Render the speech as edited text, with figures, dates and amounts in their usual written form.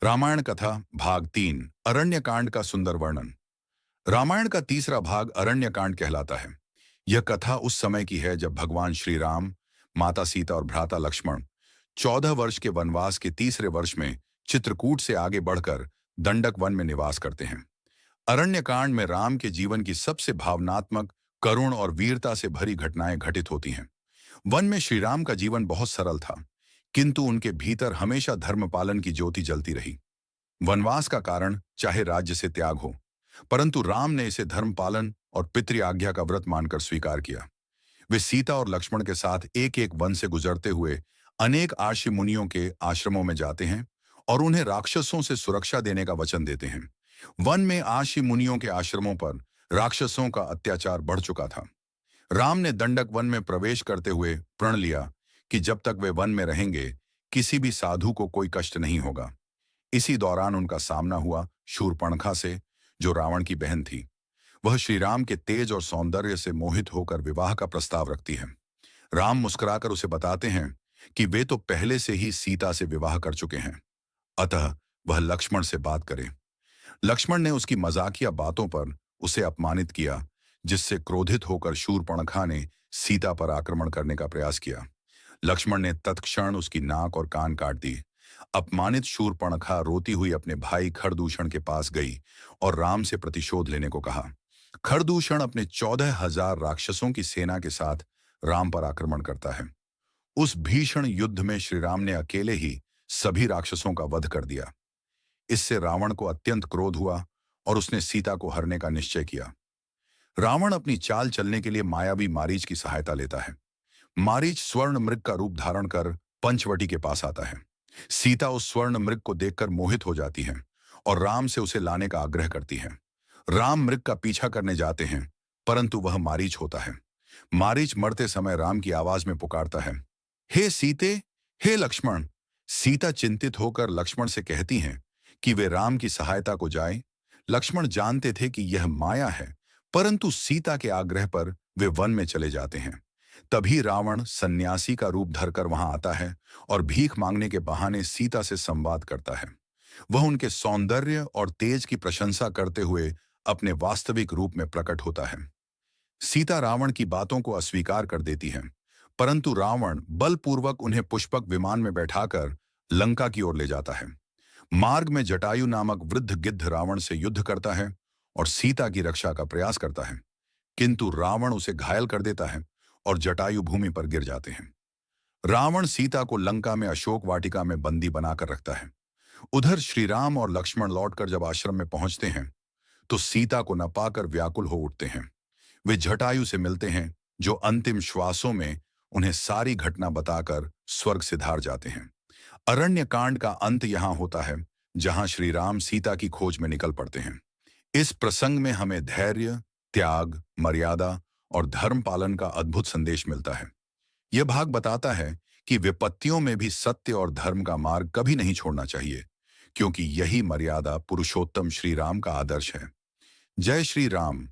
रामायण कथा भाग 3 अरण्यकांड का सुंदर वर्णन। रामायण का तीसरा भाग अरण्यकांड कहलाता है। यह कथा उस समय की है जब भगवान श्री राम, माता सीता और भ्राता लक्ष्मण 14 वर्ष के वनवास के तीसरे वर्ष में चित्रकूट से आगे बढ़कर दंडक वन में निवास करते हैं। अरण्यकांड में राम के जीवन की सबसे भावनात्मक, करुण और वीरता से भरी घटनाएं घटित होती हैं। वन में श्री राम का जीवन बहुत सरल था, किंतु उनके भीतर हमेशा धर्म पालन की ज्योति जलती रही। वनवास का कारण चाहे राज्य से त्याग हो, परंतु राम ने इसे धर्म पालन और पितृ आज्ञा का व्रत मानकर स्वीकार किया। वे सीता और लक्ष्मण के साथ एक एक वन से गुजरते हुए अनेक आर्षि मुनियों के आश्रमों में जाते हैं और उन्हें राक्षसों से सुरक्षा देने का वचन देते हैं। वन में आर्षि मुनियों के आश्रमों पर राक्षसों का अत्याचार बढ़ चुका था। राम ने दंडक वन में प्रवेश करते हुए प्रण लिया कि जब तक वे वन में रहेंगे, किसी भी साधु को कोई कष्ट नहीं होगा। इसी दौरान उनका सामना हुआ शूर्पणखा से, जो रावण की बहन थी। वह श्री राम के तेज और सौंदर्य से मोहित होकर विवाह का प्रस्ताव रखती है। राम मुस्कुराकर उसे बताते हैं कि वे तो पहले से ही सीता से विवाह कर चुके हैं, अतः वह लक्ष्मण से बात करे। लक्ष्मण ने उसकी मजाकिया बातों पर उसे अपमानित किया, जिससे क्रोधित होकर शूर्पणखा ने सीता पर आक्रमण करने का प्रयास किया। लक्ष्मण ने तत्क्षण उसकी नाक और कान काट दी। अपमानित शूर्पणखा रोती हुई अपने भाई खरदूषण के पास गई और राम से प्रतिशोध लेने को कहा। खरदूषण अपने 14,000 राक्षसों की सेना के साथ राम पर आक्रमण करता है। उस भीषण युद्ध में श्री राम ने अकेले ही सभी राक्षसों का वध कर दिया। इससे रावण को अत्यंत क्रोध हुआ और उसने सीता को हरने का निश्चय किया। रावण अपनी चाल चलने के लिए मायावी मारीच की सहायता लेता है। मारीच स्वर्ण मृग का रूप धारण कर पंचवटी के पास आता है। सीता उस स्वर्ण मृग को देखकर मोहित हो जाती है और राम से उसे लाने का आग्रह करती है। राम मृग का पीछा करने जाते हैं, परंतु वह मारीच होता है। मारीच मरते समय राम की आवाज में पुकारता है, हे सीते, हे लक्ष्मण। सीता चिंतित होकर लक्ष्मण से कहती हैं कि वे राम की सहायता को जाएं। लक्ष्मण जानते थे कि यह माया है, परंतु सीता के आग्रह पर वे वन में चले जाते हैं। तभी रावण सन्यासी का रूप धरकर वहां आता है और भीख मांगने के बहाने सीता से संवाद करता है। वह उनके सौंदर्य और तेज की प्रशंसा करते हुए अपने वास्तविक रूप में प्रकट होता है। सीता रावण की बातों को अस्वीकार कर देती है, परंतु रावण बलपूर्वक उन्हें पुष्पक विमान में बैठाकर लंका की ओर ले जाता है। मार्ग में जटायु नामक वृद्ध गिद्ध रावण से युद्ध करता है और सीता की रक्षा का प्रयास करता है, किंतु रावण उसे घायल कर देता है और जटायु भूमि पर गिर जाते हैं। रावण सीता को लंका में अशोक वाटिका में बंदी बनाकर रखता है। उधर श्री राम और लक्ष्मण लौटकर जब आश्रम में पहुंचते हैं, तो सीता को न पाकर व्याकुल हो उठते हैं। वे जटायु से मिलते हैं, जो अंतिम श्वासों में उन्हें सारी घटना बताकर स्वर्ग सिधार जाते हैं। अरण्य कांड का अंत यहां होता है, जहां श्री राम सीता की खोज में निकल पड़ते हैं। इस प्रसंग में हमें धैर्य, त्याग, मर्यादा और धर्म पालन का अद्भुत संदेश मिलता है। यह भाग बताता है कि विपत्तियों में भी सत्य और धर्म का मार्ग कभी नहीं छोड़ना चाहिए, क्योंकि यही मर्यादा पुरुषोत्तम श्री राम का आदर्श है। जय श्री राम।